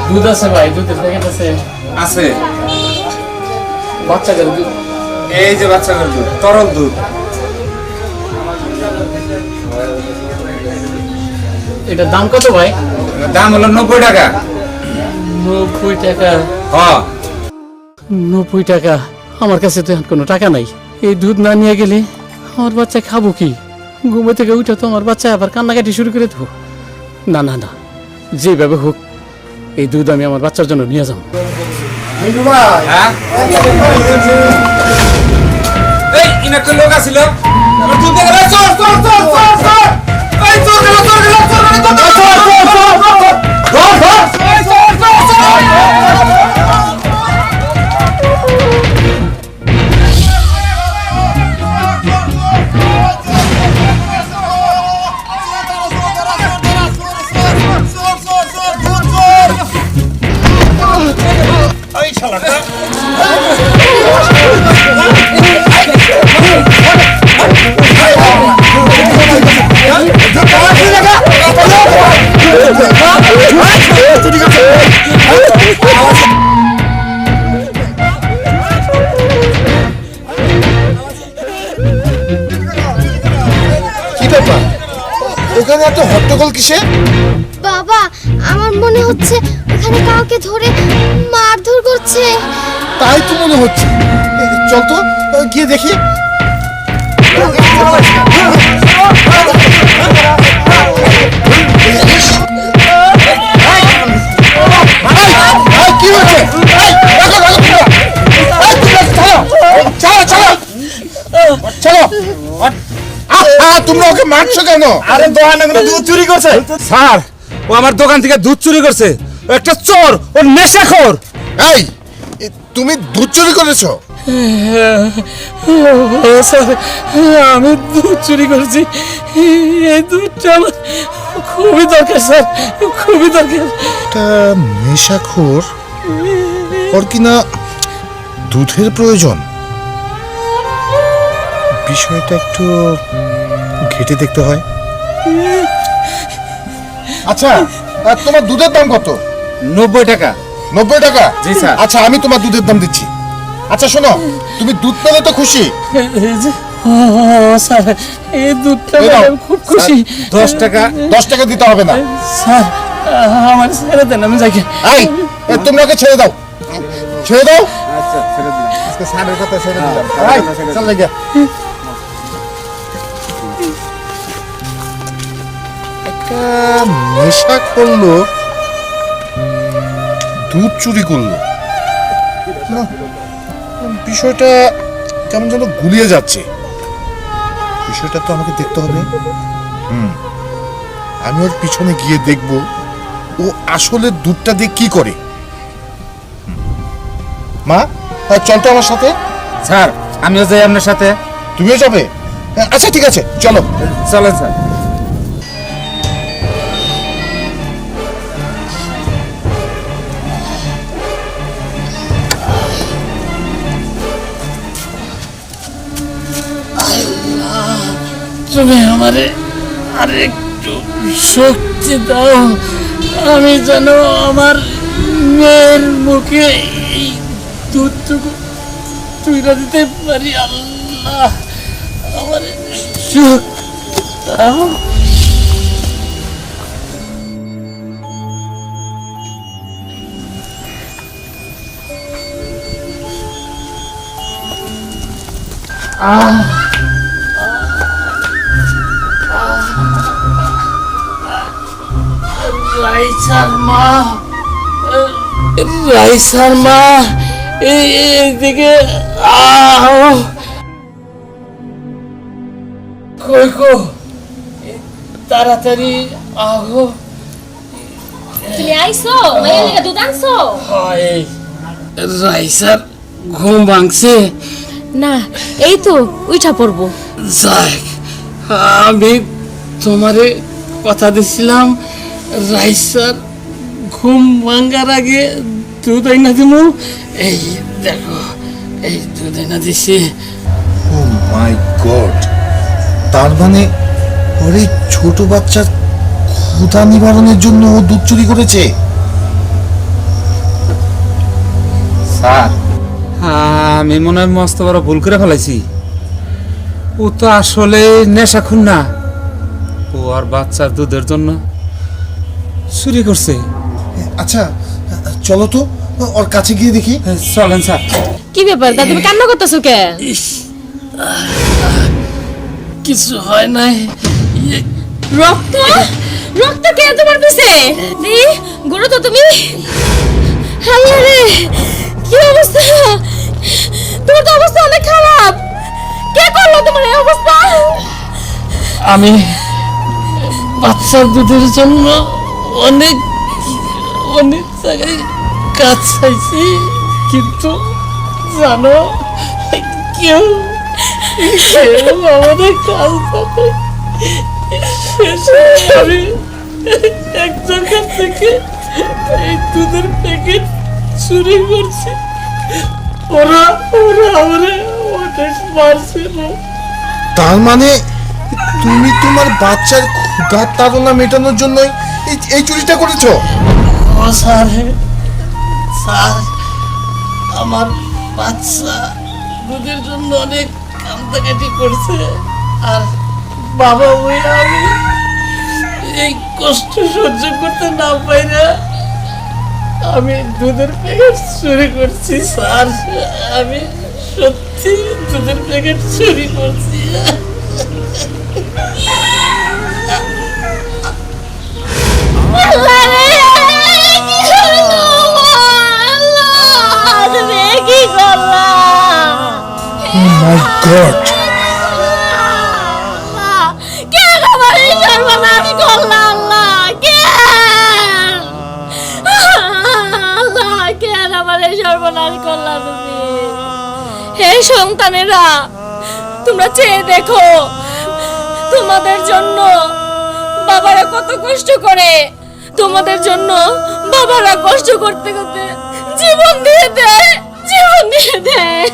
দুধ আছে ভাই, দুধের প্যাকেট আছে। আছে, বাচ্চাদের দুধ, এই যে বাচ্চাদের দুধ, তরল দুধ। এটার দাম কত ভাই? দাম হলো 90 টাকা। 90 টাকা? হ্যাঁ। 90 টাকা? আমার কাছে তো এখন কোনো টাকা নাই। এই দুধ না নিয়ে গেলে আমার বাচ্চা খাবো কি? ঘুমে থেকে উঠে তো আমার বাচ্চা আবার কান্নাকাটি শুরু করে দেবো। না না না, যেভাবে হোক এই দুধ আমি আমার বাচ্চার জন্য নিয়ে যাবো। হ্যাঁ, এই ইনাকে লোক আছিল, আমার দুধ দিয়ে গেল। চল চল চল চল চল, এই চল গেল চল গেল চল গেল চল চল চল চল এখানে এত হট্টগোল কিসে? বাবা, আমার মনে হচ্ছে এখানে কাউকে ধরে মারধর করছে। তাই তো মনে হচ্ছে। চল তো গিয়ে দেখি। কি হচ্ছে? চলো, তোমরা ওকে মারছো কেন? আরে দোকানে দুধ চুরি করছে স্যার। ও আমার দোকান থেকে দুধ চুরি করছে। ও একটা চোর, ও নেশাখোর। এই, তুমি দুধ চুরি করেছো? স্যার, আমি দুধ চুরি করেছি। এই দুধটা আমার খুবই দরকার স্যার, খুবই দরকার। একটা নেশাখোর, ওর কিনা দুধের প্রয়োজন। বিষয়টা একটু ঘেঁটে দেখতে হয়। আচ্ছা, তোমার দুধের দাম কত? 90 টাকা। 90 টাকা? জি স্যার। আচ্ছা, আমি তোমার দুধের দাম দিচ্ছি। আচ্ছা শোনো, তুমি দুধ পেলে তো খুশি? স্যার, এই দুধটা আমি খুব খুশি। 10 টাকা। 10 টাকা দিতে হবে না স্যার, আমার ছেড়ে দেন, আমি যাই। এই, তোমরা ওকে ছেড়ে দাও, ছেড়ে দাও। আচ্ছা, ছেড়ে দিলাম। আজকে স্যারের কথা ছেড়ে দিলাম। চল লাগা। একটা নেশা করলো, দুধ চুরি করলো। না, বিষয়টা কেমন যেন গুলিয়ে যাচ্ছে। বিষয়টা তো আমাকে দেখতে হবে। আমি ওর পিছনে গিয়ে দেখব ও আসলে দুধটা দিয়ে কি করে। মা, চল তো আমার সাথে। স্যার, আমিও যাই আপনার সাথে। তুমিও যাবে? আচ্ছা ঠিক আছে, চলো। চলেন স্যার। তুমি আমারে আর একটু শক্তি দাও, আমি যেন আমার মেয়ের মুখে এই দুধটুকু তুইরা দিতে পারি। আল্লাহ, আমার শক্তি দাও। রাইসার মা, রাইসার মা, এইদিকে আও। কই গো, তাড়াতাড়ি আও। তুমি আইছো? মায়ের লেগে দুধ আনছো? হয়, রাইসার ঘুম ভাঙছে না, এই তো উঠা পড়বো। যাক, আমি তোমারে কথা দিছিলাম রাইসার ঘুম ভাঙার আগে দুধ আইনা দিব। এই দেখো, এই দুধ আইনা দিছি। ও মাই গড, তার মানে ওর এই ছোট বাচ্চার ক্ষুধা নিবারণের জন্য ও দুধ চুরি করেছে। স্যার আমি মনে হয় মস্ত বড় ভুল করে ফেলাইছি। ও তো আসলে নেশাখুন না, ও আর বাচ্চার দুধের জন্য চুরি করছে। আচ্ছা চলো তো ওর কাছে গিয়ে দেখি। চলেন স্যার। কি ব্যাপার দাদু তুমি কান্না করতেছো কে? কিছু হয় নাই। রক্ত রক্ত কে তোমার পিছে? দি গুরু তো তুমি। আল্লাহ রে কি অবস্থা, তোমার তো অবস্থা অনেক খারাপ। কে করলো তোমার এই অবস্থা? আমি বাচ্চার দুধের জন্য অনেক অনেক জায়গায় কাজ চাইছি, কিন্তু জানো কেউ আমাদের কাজ করে। শেষে আমি একজন কাছ থেকে এই দুধের প্যাকেট চুরি করছি। ওরা ওরা আমারে অনেক মারছিল। তার মানে তুমি তোমার বাচ্চার ক্ষুধার তাড়না মেটানোর জন্যই এই চুরিটা করেছো? ও স্যার, স্যার আমার বাচ্চা দুধের জন্য অনেক কান্দাকাটি করছে, আর বাবা ওই আমি এই কষ্ট সহ্য করতে না পাইরা আমি দুধের প্যাকেট চুরি করছি। স্যার আমি সত্যি দুধের প্যাকেট চুরি করছি। আল্লাহ রে কি করলো? আল্লাহ তুমি কি করলা? মাই গড, কেন আমার এই সর্বনাশ করলা? আল্লাহ কেন? আল্লাহ কেন আমার এই সর্বনাশ করলা তুমি? হে সন্তানেরা, তোমরা চেয়ে দেখো তোমাদের জন্য বাবারা কত কষ্ট করে। তোমাদের জন্য বাবারা কষ্ট করতে করতে জীবন দিয়ে দেয়, জীবন দিয়ে দেয়।